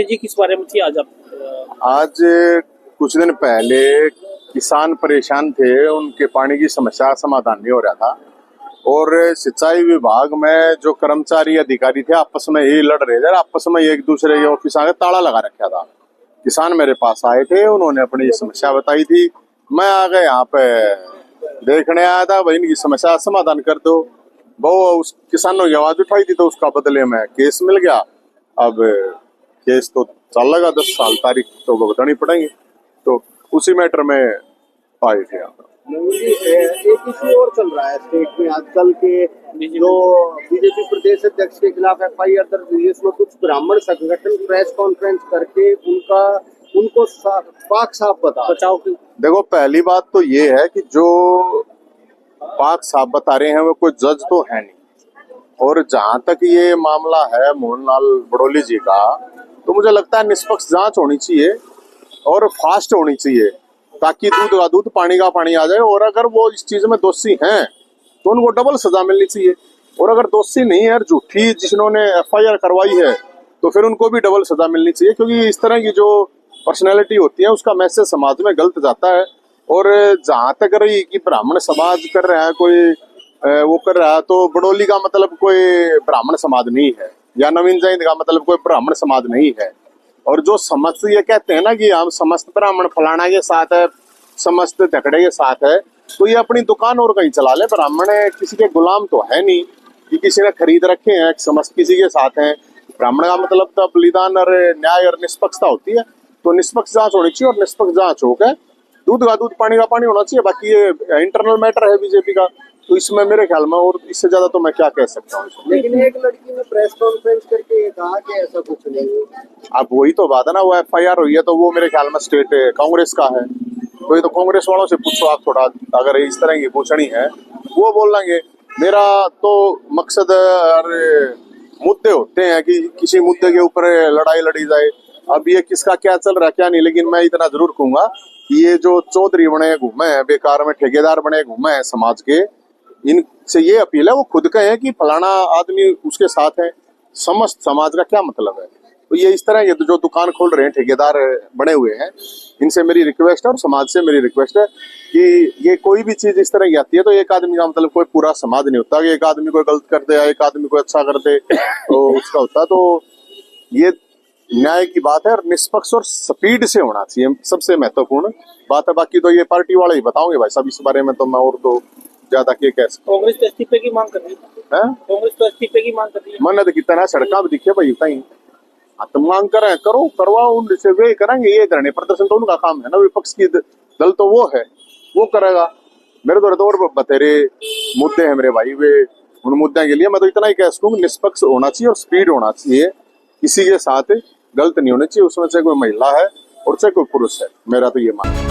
जी किस बारे में थी आज आप? आज कुछ दिन पहले किसान परेशान थे, उनके पानी की समस्या का समाधान नहीं हो रहा था और सिंचाई विभाग में जो कर्मचारी अधिकारी थे आपस में ही लड़ रहे थे, आपस में एक दूसरे के ऑफिस आगे ताला लगा रखा था। किसान मेरे पास आए थे, उन्होंने अपनी समस्या बताई थी, मैं आगे यहाँ पे देखने आया था, भाई इनकी समस्या समाधान कर दो। वो उस किसानों की आवाज उठाई थी तो उसका बदले में केस मिल गया। अब केस तो चल लगा 10 साल, तारीख तो बतानी पड़ेगी। तो उसी मैटर में आए थे यहाँ। एक इशू और चल रहा है स्टेट में आजकल के, जो बीजेपी प्रदेश अध्यक्ष के खिलाफ FIR दर्ज हुई है, इसमें कुछ ब्राह्मण संगठन प्रेस कॉन्फ्रेंस करके उनको पाक साफ बचाओ की। देखो, पहली बात तो ये है कि जो पाक साफ बता रहे हैं वो कोई जज तो है नहीं, और जहां तक ये मामला है मोहनलाल बड़ौली जी का, तो मुझे लगता है निष्पक्ष जांच होनी चाहिए और फास्ट होनी चाहिए, ताकि दूध का दूध पानी का पानी आ जाए। और अगर वो इस चीज में दोषी हैं तो उनको डबल सजा मिलनी चाहिए, और अगर दोषी नहीं है, झूठी जिन्होंने FIR करवाई है, तो फिर उनको भी डबल सजा मिलनी चाहिए। क्योंकि इस तरह की जो पर्सनैलिटी होती है उसका मैसेज समाज में गलत जाता है। और जहां तक रही कि ब्राह्मण समाज कर रहा है, कोई वो कर रहा है, तो बड़ौली का मतलब कोई ब्राह्मण समाज नहीं है, या नवीन जैन का मतलब कोई ब्राह्मण समाज नहीं है। और जो समस्त ये कहते हैं ना कि हम समस्त ब्राह्मण फलाना के साथ है, समस्त झगड़े के साथ है, तो ये अपनी दुकान और कहीं चला ले। ब्राह्मण किसी के गुलाम तो है नहीं कि किसी ने खरीद रखे हैं, समस्त किसी के साथ हैं। ब्राह्मण का मतलब तो बलिदान और न्याय और निष्पक्षता होती है। तो निष्पक्ष जांच होनी चाहिए, और निष्पक्ष जांच होकर दूध का दूध पानी का पानी होना चाहिए। बाकी ये इंटरनल मैटर है बीजेपी का, तो इसमें मेरे ख्याल में और इससे ज्यादा तो मैं क्या कह सकता हूँ। लेकिन एक लड़की ने प्रेस कॉन्फ्रेंस करके कहा कि ऐसा कुछ नहीं है। अब वही तो बात है ना, वो FIR हुई है तो वो मेरे ख्याल में स्टेट कांग्रेस का है, तो ये तो कांग्रेस वालों से पूछो आप थोड़ा, अगर इस तरह की पूछनी है वो बोल लेंगे। मेरा तो मकसद और मुद्दे होते हैं कि किसी मुद्दे के ऊपर लड़ाई लड़ी जाए। अब ये किसका क्या चल रहा है क्या नहीं, लेकिन मैं इतना जरूर कहूंगा कि ये जो चौधरी बने घूमे हैं, बेकार में ठेकेदार बने घूमे हैं समाज के, इनसे ये अपील है वो खुद कहें कि फलाना आदमी उसके साथ है। समस्त समाज का क्या मतलब है? तो ये इस तरह के जो दुकान खोल रहे हैं ठेकेदार बने हुए हैं, इनसे मेरी रिक्वेस्ट है और समाज से मेरी रिक्वेस्ट है कि ये कोई भी चीज इस तरह की आती है तो एक आदमी का मतलब कोई पूरा समाज नहीं होता कि एक आदमी कोई गलत कर दे या एक आदमी कोई अच्छा कर दे तो उसका होता। तो ये न्याय की बात है और निष्पक्ष और स्पीड से होना चाहिए, सबसे महत्वपूर्ण बात है। बाकी तो ये पार्टी वाले ही बताओगे भाई साहब, इस बारे में तो मैं और तो ज्यादा क्या कह सकता। कांग्रेस तो इस्तीफे की मांग कर रही है, कांग्रेस तो इस्तीफे की मांग कर रही है। मन तो कितना सड़का भी दिखे भाई कहीं, तो मांग करें, करो, करवाओ, उनसे वे करेंगे। ये धरने प्रदर्शन तो उनका काम है ना, विपक्ष की दल तो वो है, वो करेगा। मेरे तो और बतेरे मुद्दे हैं मेरे भाई, वे उन मुद्दों के लिए मैं तो इतना ही कह सकूँ, निष्पक्ष होना चाहिए और स्पीड होना चाहिए, किसी के साथ गलत नहीं होना चाहिए, उसमें चाहे कोई महिला है और चाहे कोई पुरुष है। मेरा तो ये मानना है।